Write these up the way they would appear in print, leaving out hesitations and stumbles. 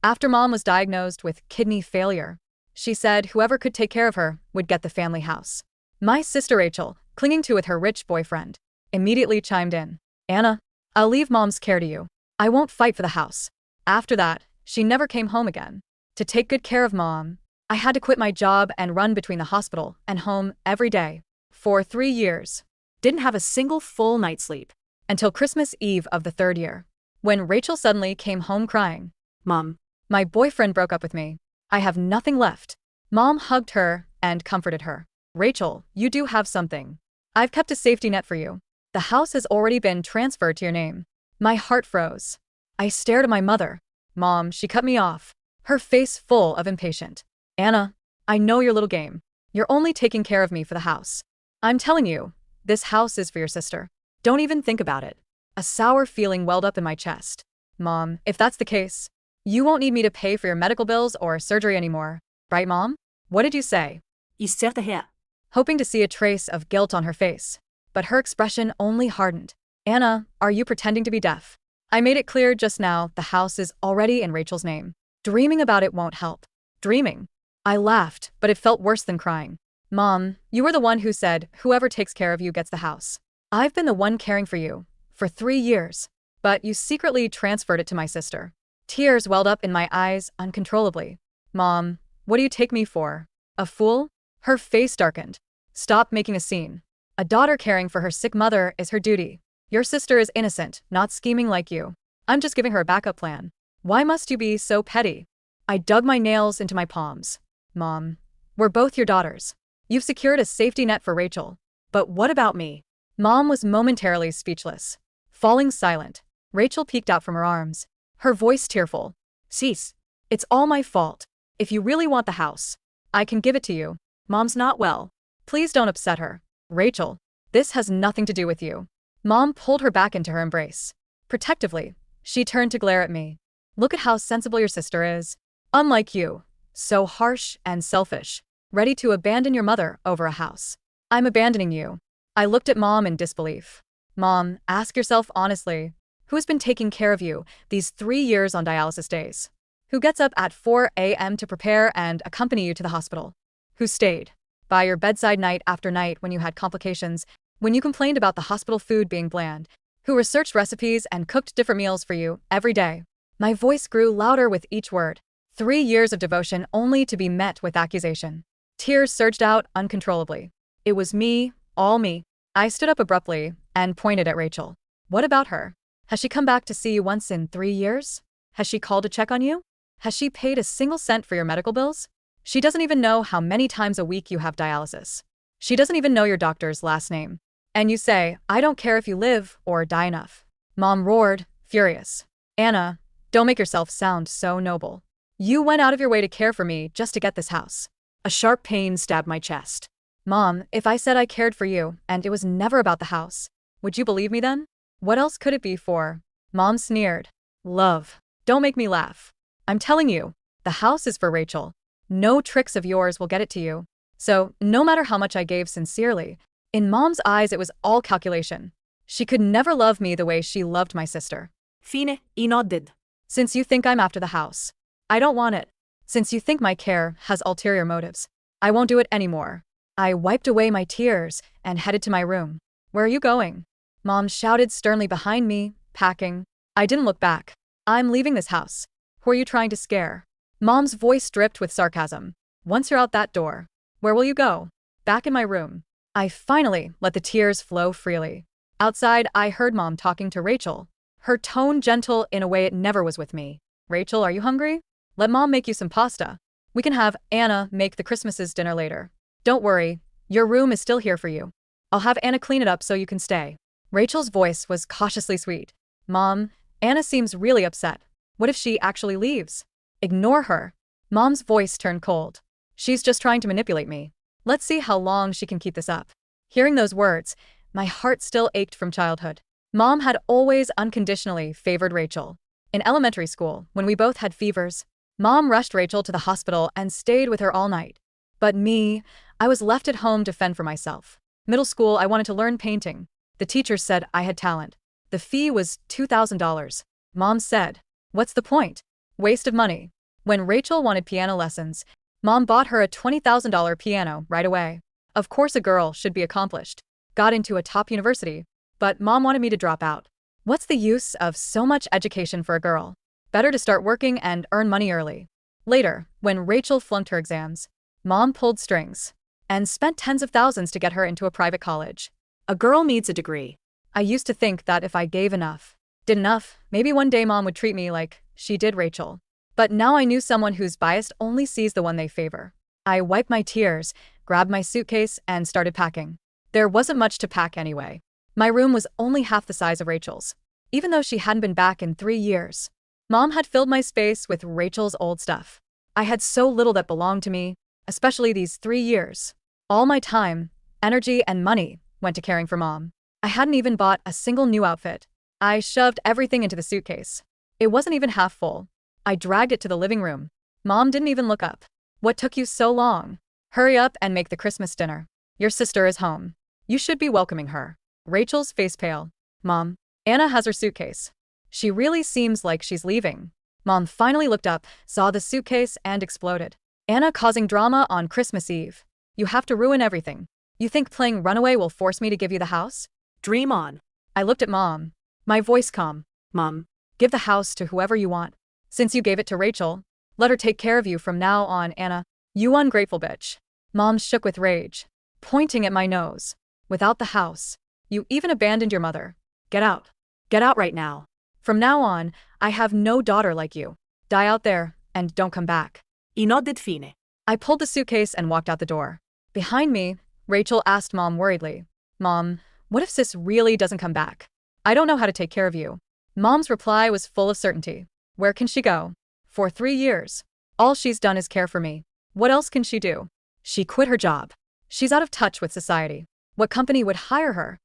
After Mom was diagnosed with kidney failure, she said whoever could take care of her would get the family house. My sister Rachel, clinging to with her rich boyfriend, immediately chimed in. Anna, I'll leave Mom's care to you. I won't fight for the house. After that, she never came home again. To take good care of Mom, I had to quit my job and run between the hospital and home every day. For 3 years. Didn't have a single full night's sleep. Until Christmas Eve of the 3rd year, when Rachel suddenly came home crying. Mom, my boyfriend broke up with me. I have nothing left. Mom hugged her and comforted her. Rachel, you do have something. I've kept a safety net for you. The house has already been transferred to your name. My heart froze. I stared at my mother. Mom, she cut me off, her face full of impatience. Anna, I know your little game. You're only taking care of me for the house. I'm telling you, this house is for your sister. Don't even think about it. A sour feeling welled up in my chest. Mom, if that's the case, you won't need me to pay for your medical bills or surgery anymore, right, Mom? What did you say? Ister her. Hoping to see a trace of guilt on her face, but her expression only hardened. Anna, are you pretending to be deaf? I made it clear just now the house is already in Rachel's name. Dreaming about it won't help. Dreaming. I laughed, but it felt worse than crying. Mom, you were the one who said whoever takes care of you gets the house. I've been the one caring for you for 3 years, but you secretly transferred it to my sister. Tears welled up in my eyes uncontrollably. Mom, what do you take me for? A fool? Her face darkened. Stop making a scene. A daughter caring for her sick mother is her duty. Your sister is innocent, not scheming like you. I'm just giving her a backup plan. Why must you be so petty? I dug my nails into my palms. Mom, we're both your daughters. You've secured a safety net for Rachel. But what about me? Mom was momentarily speechless. Falling silent, Rachel peeked out from her arms, her voice tearful. Cease. It's all my fault. If you really want the house, I can give it to you. Mom's not well. Please don't upset her. Rachel, this has nothing to do with you. Mom pulled her back into her embrace. Protectively, she turned to glare at me. Look at how sensible your sister is. Unlike you, so harsh and selfish, ready to abandon your mother over a house. I'm abandoning you. I looked at Mom in disbelief. Mom, ask yourself honestly, who has been taking care of you these 3 years on dialysis days? Who gets up at 4 a.m. to prepare and accompany you to the hospital? Who stayed by your bedside night after night when you had complications, when you complained about the hospital food being bland? Who researched recipes and cooked different meals for you every day? My voice grew louder with each word. 3 years of devotion only to be met with accusation. Tears surged out uncontrollably. It was me, all me. I stood up abruptly and pointed at Rachel. What about her? Has she come back to see you once in 3 years? Has she called to check on you? Has she paid a single cent for your medical bills? She doesn't even know how many times a week you have dialysis. She doesn't even know your doctor's last name. And you say, I don't care if you live or die enough. Mom roared, furious. Anna, don't make yourself sound so noble. You went out of your way to care for me just to get this house. A sharp pain stabbed my chest. Mom, if I said I cared for you and it was never about the house, would you believe me then? What else could it be for? Mom sneered. Love. Don't make me laugh. I'm telling you, the house is for Rachel. No tricks of yours will get it to you. So, no matter how much I gave sincerely, in Mom's eyes it was all calculation. She could never love me the way she loved my sister. Fine, I nodded. Since you think I'm after the house, I don't want it. Since you think my care has ulterior motives, I won't do it anymore. I wiped away my tears and headed to my room. Where are you going? Mom shouted sternly behind me, packing. I didn't look back. I'm leaving this house. Who are you trying to scare? Mom's voice dripped with sarcasm. Once you're out that door, where will you go? Back in my room. I finally let the tears flow freely. Outside, I heard Mom talking to Rachel, her tone gentle in a way it never was with me. Rachel, are you hungry? Let Mom make you some pasta. We can have Anna make the Christmas's dinner later. Don't worry, your room is still here for you. I'll have Anna clean it up so you can stay. Rachel's voice was cautiously sweet. Mom, Anna seems really upset. What if she actually leaves? Ignore her. Mom's voice turned cold. She's just trying to manipulate me. Let's see how long she can keep this up. Hearing those words, my heart still ached from childhood. Mom had always unconditionally favored Rachel. In elementary school, when we both had fevers, Mom rushed Rachel to the hospital and stayed with her all night. But me, I was left at home to fend for myself. Middle school, I wanted to learn painting. The teachers said I had talent. The fee was $2,000. Mom said, what's the point? Waste of money. When Rachel wanted piano lessons, Mom bought her a $20,000 piano right away. Of course, a girl should be accomplished. Got into a top university, but Mom wanted me to drop out. What's the use of so much education for a girl? Better to start working and earn money early. Later, when Rachel flunked her exams, Mom pulled strings and spent tens of thousands to get her into a private college. A girl needs a degree. I used to think that if I gave enough, did enough, maybe one day Mom would treat me like she did Rachel. But now I knew someone who's biased only sees the one they favor. I wiped my tears, grabbed my suitcase, and started packing. There wasn't much to pack anyway. My room was only half the size of Rachel's. Even though she hadn't been back in 3 years, Mom had filled my space with Rachel's old stuff. I had so little that belonged to me, especially these 3 years. All my time, energy, and money went to caring for Mom. I hadn't even bought a single new outfit. I shoved everything into the suitcase. It wasn't even half full. I dragged it to the living room. Mom didn't even look up. What took you so long? Hurry up and make the Christmas dinner. Your sister is home. You should be welcoming her. Rachel's face pale. Mom, Anna has her suitcase. She really seems like she's leaving. Mom finally looked up, saw the suitcase, and exploded. Anna causing drama on Christmas Eve. You have to ruin everything. You think playing runaway will force me to give you the house? Dream on. I looked at Mom. My voice calm. Mom. Give the house to whoever you want. Since you gave it to Rachel, let her take care of you from now on, Anna. You ungrateful bitch. Mom shook with rage, pointing at my nose. Without the house, you even abandoned your mother. Get out. Get out right now. From now on, I have no daughter like you. Die out there, and don't come back. Unrequited fine. I pulled the suitcase and walked out the door. Behind me, Rachel asked Mom worriedly, Mom, what if Sis really doesn't come back? I don't know how to take care of you. Mom's reply was full of certainty. Where can she go? For 3 years. All she's done is care for me. What else can she do? She quit her job. She's out of touch with society. What company would hire her?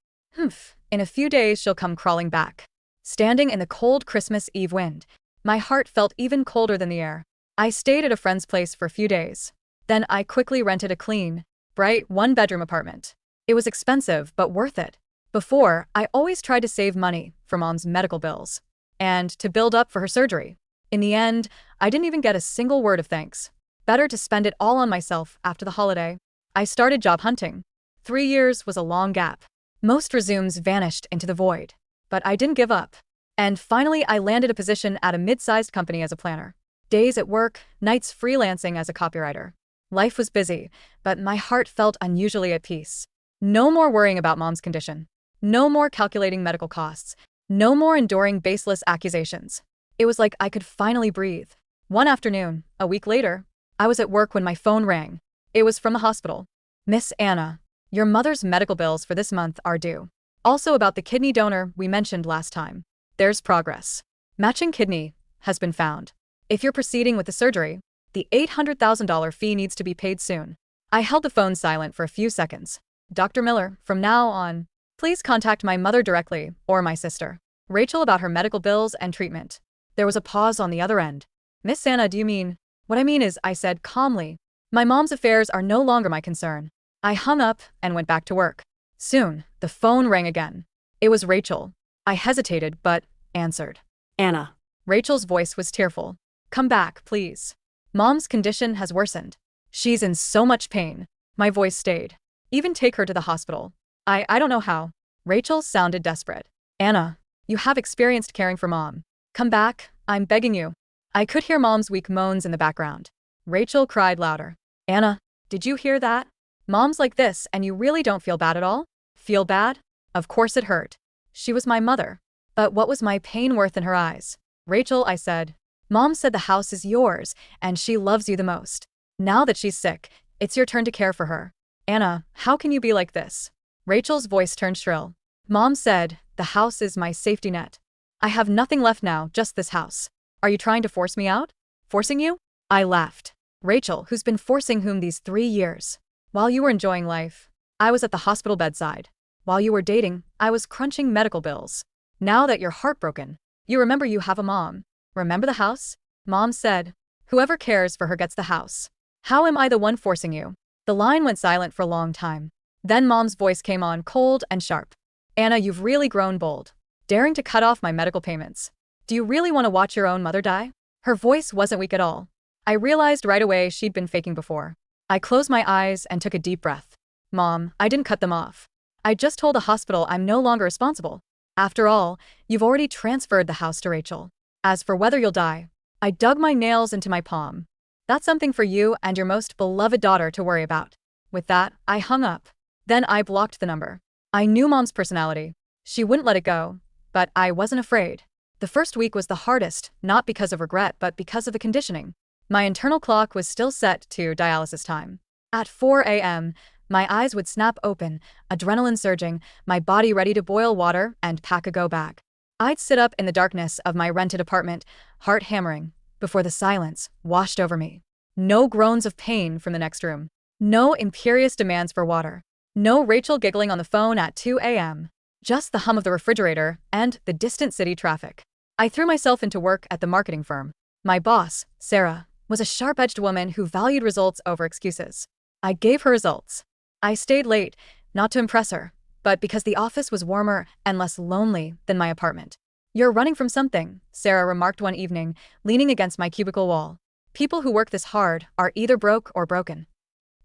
In a few days she'll come crawling back. Standing in the cold Christmas Eve wind, my heart felt even colder than the air. I stayed at a friend's place for a few days. Then I quickly rented a clean, bright one-bedroom apartment. It was expensive, but worth it. Before, I always tried to save money for Mom's medical bills and to build up for her surgery. In the end, I didn't even get a single word of thanks. Better to spend it all on myself after the holiday. I started job hunting. 3 years was a long gap. Most resumes vanished into the void. But I didn't give up. And finally, I landed a position at a mid-sized company as a planner. Days at work, nights freelancing as a copywriter. Life was busy, but my heart felt unusually at peace. No more worrying about Mom's condition. No more calculating medical costs. No more enduring baseless accusations. It was like I could finally breathe. One afternoon, a week later, I was at work when my phone rang. It was from the hospital. Miss Anna, your mother's medical bills for this month are due. Also about the kidney donor we mentioned last time. There's progress. Matching kidney has been found. If you're proceeding with the surgery, the $800,000 fee needs to be paid soon. I held the phone silent for a few seconds. Dr. Miller, from now on, please contact my mother directly or my sister, Rachel, about her medical bills and treatment. There was a pause on the other end. Miss Anna, do you mean? What I mean is, I said calmly, my mom's affairs are no longer my concern. I hung up and went back to work. Soon, the phone rang again. It was Rachel. I hesitated, but answered. Anna. Rachel's voice was tearful. Come back, please. Mom's condition has worsened. She's in so much pain. My voice stayed. Even take her to the hospital. I don't know how. Rachel sounded desperate. Anna, you have experienced caring for Mom. Come back, I'm begging you. I could hear Mom's weak moans in the background. Rachel cried louder. Anna, did you hear that? Mom's like this and you really don't feel bad at all? Feel bad? Of course it hurt. She was my mother. But what was my pain worth in her eyes? Rachel, I said. Mom said the house is yours and she loves you the most. Now that she's sick, it's your turn to care for her. Anna, how can you be like this? Rachel's voice turned shrill. Mom said, the house is my safety net. I have nothing left now, just this house. Are you trying to force me out? Forcing you? I laughed. Rachel, who's been forcing whom these 3 years? While you were enjoying life, I was at the hospital bedside. While you were dating, I was crunching medical bills. Now that you're heartbroken, you remember you have a mom. Remember the house? Mom said, whoever cares for her gets the house. How am I the one forcing you? The line went silent for a long time. Then Mom's voice came on, cold and sharp. Anna, you've really grown bold. Daring to cut off my medical payments. Do you really want to watch your own mother die? Her voice wasn't weak at all. I realized right away she'd been faking before. I closed my eyes and took a deep breath. Mom, I didn't cut them off. I just told the hospital I'm no longer responsible. After all, you've already transferred the house to Rachel. As for whether you'll die, I dug my nails into my palm. That's something for you and your most beloved daughter to worry about. With that, I hung up. Then I blocked the number. I knew Mom's personality. She wouldn't let it go. But I wasn't afraid. The first week was the hardest, not because of regret but because of the conditioning. My internal clock was still set to dialysis time. At 4 a.m., my eyes would snap open, adrenaline surging, my body ready to boil water and pack a go bag. I'd sit up in the darkness of my rented apartment, heart hammering, before the silence washed over me. No groans of pain from the next room. No imperious demands for water. No Rachel giggling on the phone at 2 a.m. Just the hum of the refrigerator and the distant city traffic. I threw myself into work at the marketing firm. My boss, Sarah, was a sharp-edged woman who valued results over excuses. I gave her results. I stayed late, not to impress her, but because the office was warmer and less lonely than my apartment. You're running from something, Sarah remarked one evening, leaning against my cubicle wall. People who work this hard are either broke or broken.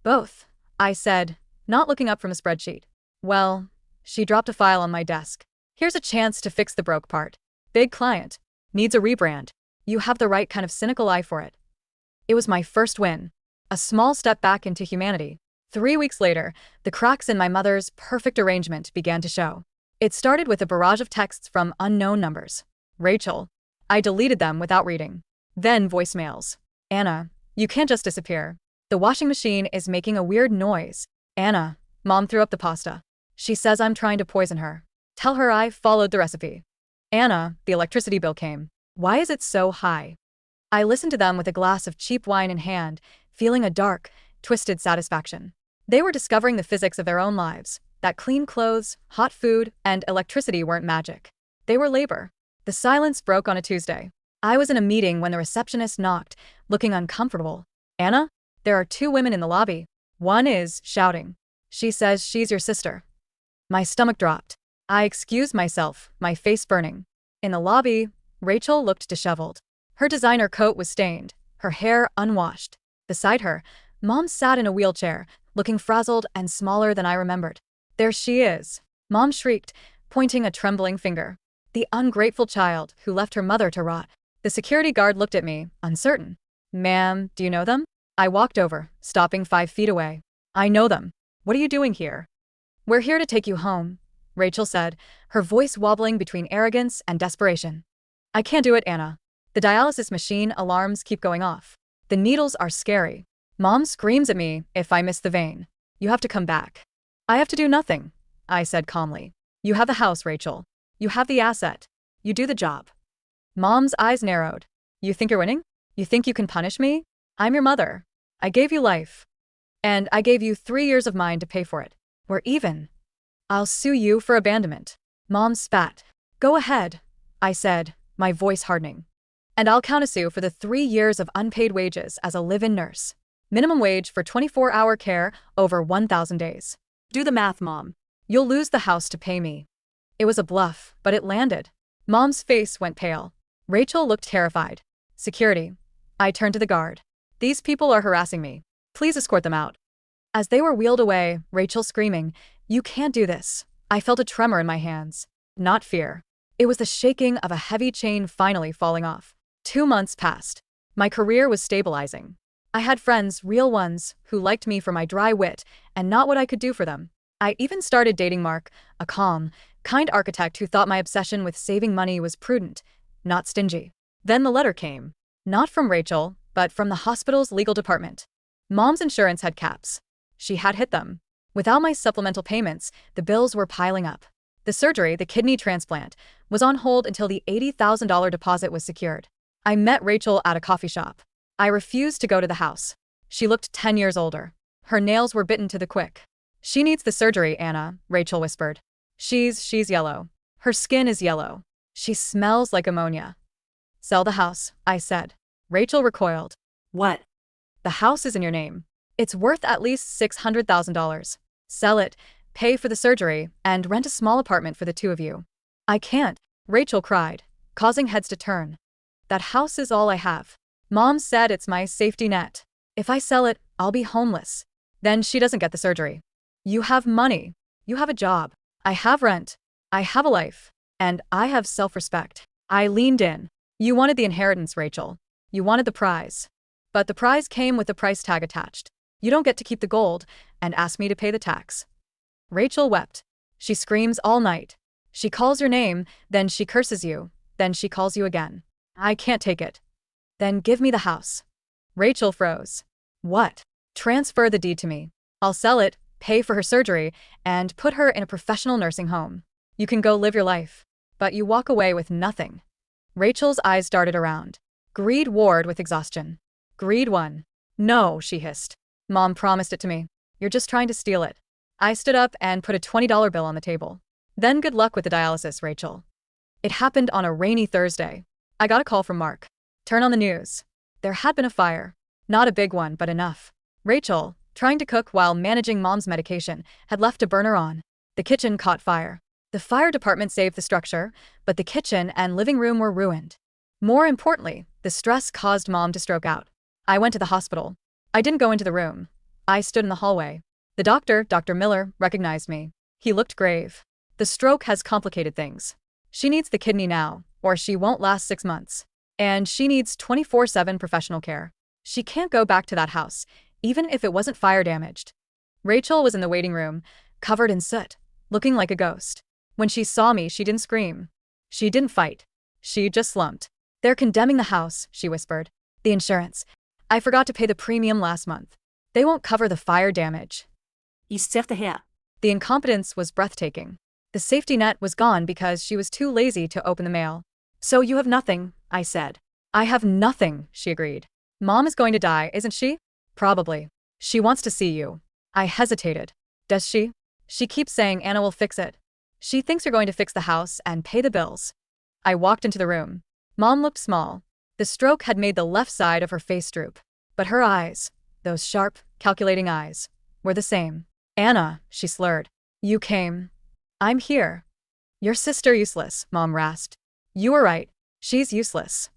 Both, I said, not looking up from a spreadsheet. Well, she dropped a file on my desk. Here's a chance to fix the broke part. Big client. Needs a rebrand. You have the right kind of cynical eye for it. It was my first win. A small step back into humanity. 3 weeks later, the cracks in my mother's perfect arrangement began to show. It started with a barrage of texts from unknown numbers. Rachel. I deleted them without reading. Then voicemails. Anna, you can't just disappear. The washing machine is making a weird noise. Anna, Mom threw up the pasta. She says I'm trying to poison her. Tell her I followed the recipe. Anna, the electricity bill came. Why is it so high? I listened to them with a glass of cheap wine in hand, feeling a dark, twisted satisfaction. They were discovering the physics of their own lives, that clean clothes, hot food, and electricity weren't magic. They were labor. The silence broke on a Tuesday. I was in a meeting when the receptionist knocked, looking uncomfortable. Anna, there are 2 women in the lobby. One is shouting. She says she's your sister. My stomach dropped. I excused myself, my face burning. In the lobby, Rachel looked disheveled. Her designer coat was stained, her hair unwashed. Beside her, Mom sat in a wheelchair, looking frazzled and smaller than I remembered. There she is, Mom shrieked, pointing a trembling finger. The ungrateful child who left her mother to rot. The security guard looked at me, uncertain. Ma'am, do you know them? I walked over, stopping 5 feet away. I know them. What are you doing here? We're here to take you home, Rachel said, her voice wobbling between arrogance and desperation. I can't do it, Anna. The dialysis machine alarms keep going off. The needles are scary. Mom screams at me if I miss the vein. You have to come back. I have to do nothing, I said calmly. You have the house, Rachel. You have the asset. You do the job. Mom's eyes narrowed. You think you're winning? You think you can punish me? I'm your mother. I gave you life. And I gave you 3 years of mine to pay for it. We're even. I'll sue you for abandonment. Mom spat. Go ahead, I said, my voice hardening. And I'll countersue for the 3 years of unpaid wages as a live-in nurse. Minimum wage for 24-hour care over 1,000 days. Do the math, Mom. You'll lose the house to pay me. It was a bluff, but it landed. Mom's face went pale. Rachel looked terrified. Security. I turned to the guard. These people are harassing me. Please escort them out. As they were wheeled away, Rachel screaming, You can't do this. I felt a tremor in my hands. Not fear. It was the shaking of a heavy chain finally falling off. 2 months passed. My career was stabilizing. I had friends, real ones, who liked me for my dry wit and not what I could do for them. I even started dating Mark, a calm, kind architect who thought my obsession with saving money was prudent, not stingy. Then the letter came. Not from Rachel, but from the hospital's legal department. Mom's insurance had caps. She had hit them. Without my supplemental payments, the bills were piling up. The surgery, the kidney transplant, was on hold until the $80,000 deposit was secured. I met Rachel at a coffee shop. I refused to go to the house. She looked 10 years older. Her nails were bitten to the quick. She needs the surgery, Anna, Rachel whispered. She's yellow. Her skin is yellow. She smells like ammonia. Sell the house, I said. Rachel recoiled. What? The house is in your name. It's worth at least $600,000. Sell it, pay for the surgery, and rent a small apartment for the 2 of you. I can't, Rachel cried, causing heads to turn. That house is all I have. Mom said it's my safety net. If I sell it, I'll be homeless. Then she doesn't get the surgery. You have money. You have a job. I have rent. I have a life. And I have self-respect. I leaned in. You wanted the inheritance, Rachel. You wanted the prize. But the prize came with a price tag attached. You don't get to keep the gold and ask me to pay the tax. Rachel wept. She screams all night. She calls your name, then she curses you, then she calls you again. I can't take it. Then give me the house. Rachel froze. What? Transfer the deed to me. I'll sell it, pay for her surgery, and put her in a professional nursing home. You can go live your life. But you walk away with nothing. Rachel's eyes darted around. Greed warred with exhaustion. Greed won. No, she hissed. Mom promised it to me. You're just trying to steal it. I stood up and put a $20 bill on the table. Then good luck with the dialysis, Rachel. It happened on a rainy Thursday. I got a call from Mark. Turn on the news. There had been a fire. Not a big one, but enough. Rachel, trying to cook while managing Mom's medication, had left a burner on. The kitchen caught fire. The fire department saved the structure, but the kitchen and living room were ruined. More importantly, the stress caused Mom to stroke out. I went to the hospital. I didn't go into the room. I stood in the hallway. The doctor, Dr. Miller, recognized me. He looked grave. The stroke has complicated things. She needs the kidney now, or she won't last 6 months. And she needs 24/7 professional care. She can't go back to that house, even if it wasn't fire damaged. Rachel was in the waiting room, covered in soot, looking like a ghost. When she saw me, she didn't scream. She didn't fight. She just slumped. They're condemning the house, she whispered. The insurance. I forgot to pay the premium last month. They won't cover the fire damage. You have to hear. The incompetence was breathtaking. The safety net was gone because she was too lazy to open the mail. So you have nothing, I said. I have nothing, she agreed. Mom is going to die, isn't she? Probably. She wants to see you. I hesitated. Does she? She keeps saying Anna will fix it. She thinks you're going to fix the house and pay the bills. I walked into the room. Mom looked small. The stroke had made the left side of her face droop. But her eyes, those sharp, calculating eyes, were the same. Anna, she slurred. You came. I'm here. Your sister useless, Mom rasped. You were right. She's useless.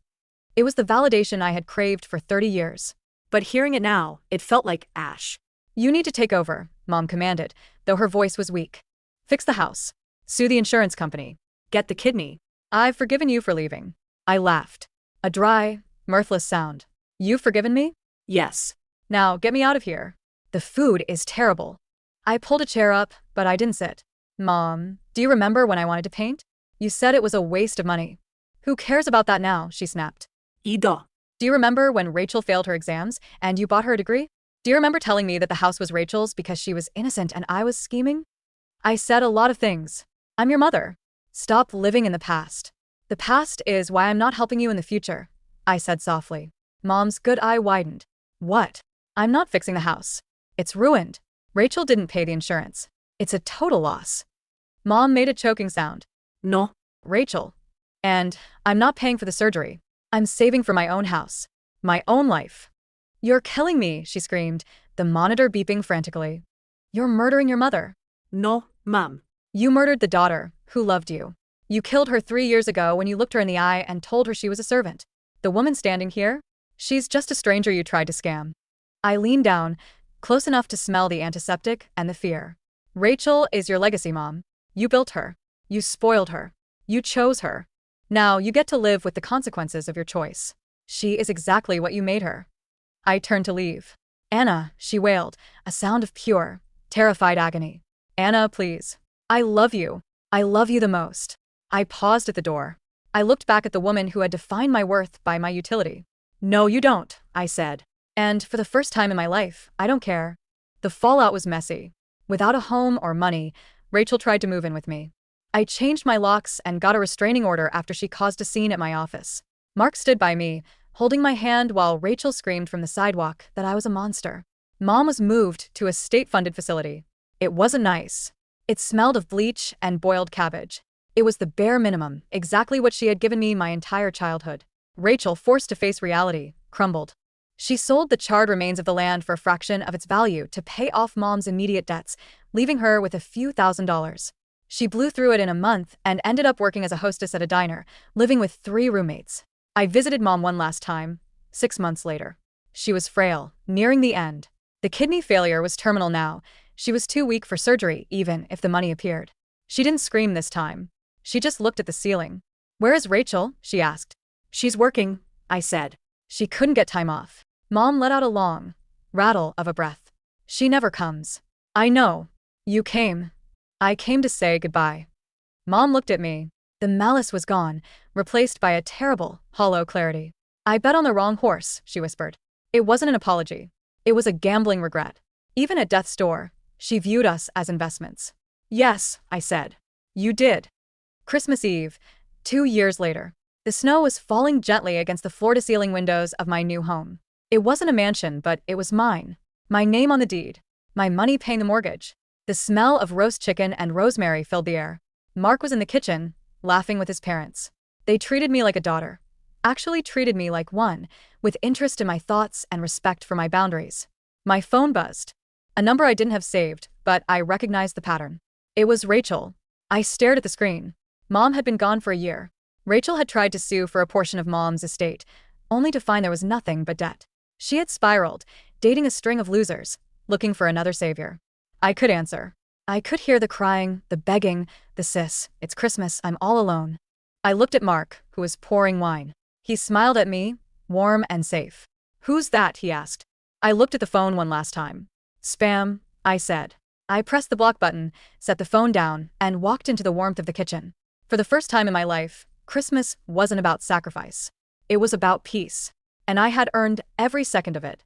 It was the validation I had craved for 30 years. But hearing it now, it felt like ash. You need to take over, Mom commanded, though her voice was weak. Fix the house. Sue the insurance company. Get the kidney. I've forgiven you for leaving. I laughed. A dry, mirthless sound. You've forgiven me? Yes. Now get me out of here. The food is terrible. I pulled a chair up, but I didn't sit. Mom, do you remember when I wanted to paint? You said it was a waste of money. Who cares about that now? She snapped. Ido. Do you remember when Rachel failed her exams and you bought her a degree? Do you remember telling me that the house was Rachel's because she was innocent and I was scheming? I said a lot of things. I'm your mother. Stop living in the past. The past is why I'm not helping you in the future, I said softly. Mom's good eye widened. What? I'm not fixing the house. It's ruined. Rachel didn't pay the insurance. It's a total loss. Mom made a choking sound. No. Rachel. And I'm not paying for the surgery. I'm saving for my own house. My own life. You're killing me, she screamed, the monitor beeping frantically. You're murdering your mother. No, Mom. You murdered the daughter, who loved you. You killed her 3 years ago when you looked her in the eye and told her she was a servant. The woman standing here? She's just a stranger you tried to scam. I leaned down, close enough to smell the antiseptic and the fear. Rachel is your legacy, Mom. You built her. You spoiled her. You chose her. Now you get to live with the consequences of your choice. She is exactly what you made her. I turned to leave. Anna, she wailed, a sound of pure, terrified agony. Anna, please. I love you. I love you the most. I paused at the door. I looked back at the woman who had defined my worth by my utility. No, you don't, I said. And for the first time in my life, I don't care. The fallout was messy. Without a home or money, Rachel tried to move in with me. I changed my locks and got a restraining order after she caused a scene at my office. Mark stood by me, holding my hand while Rachel screamed from the sidewalk that I was a monster. Mom was moved to a state-funded facility. It wasn't nice. It smelled of bleach and boiled cabbage. It was the bare minimum, exactly what she had given me my entire childhood. Rachel, forced to face reality, crumbled. She sold the charred remains of the land for a fraction of its value to pay off Mom's immediate debts, leaving her with a few $1,000s. She blew through it in a month and ended up working as a hostess at a diner, living with 3 roommates. I visited Mom one last time, 6 months later. She was frail, nearing the end. The kidney failure was terminal now. She was too weak for surgery, even if the money appeared. She didn't scream this time. She just looked at the ceiling. "Where is Rachel?" she asked. She's working, I said. She couldn't get time off. Mom let out a long rattle of a breath. "She never comes." "I know. You came." "I came to say goodbye." Mom looked at me. The malice was gone, replaced by a terrible, hollow clarity. "I bet on the wrong horse," she whispered. It wasn't an apology. It was a gambling regret. Even at death's door, she viewed us as investments. "Yes," I said. "You did." Christmas Eve, 2 years later. The snow was falling gently against the floor-to-ceiling windows of my new home. It wasn't a mansion, but it was mine. My name on the deed. My money paying the mortgage. The smell of roast chicken and rosemary filled the air. Mark was in the kitchen, laughing with his parents. They treated me like a daughter. Actually treated me like one, with interest in my thoughts and respect for my boundaries. My phone buzzed. A number I didn't have saved, but I recognized the pattern. It was Rachel. I stared at the screen. Mom had been gone for a year. Rachel had tried to sue for a portion of Mom's estate, only to find there was nothing but debt. She had spiraled, dating a string of losers, looking for another savior. I could answer. I could hear the crying, the begging, the "Sis, it's Christmas, I'm all alone." I looked at Mark, who was pouring wine. He smiled at me, warm and safe. "Who's that?" he asked. I looked at the phone one last time. "Spam," I said. I pressed the block button, set the phone down, and walked into the warmth of the kitchen. For the first time in my life, Christmas wasn't about sacrifice. It was about peace. And I had earned every second of it.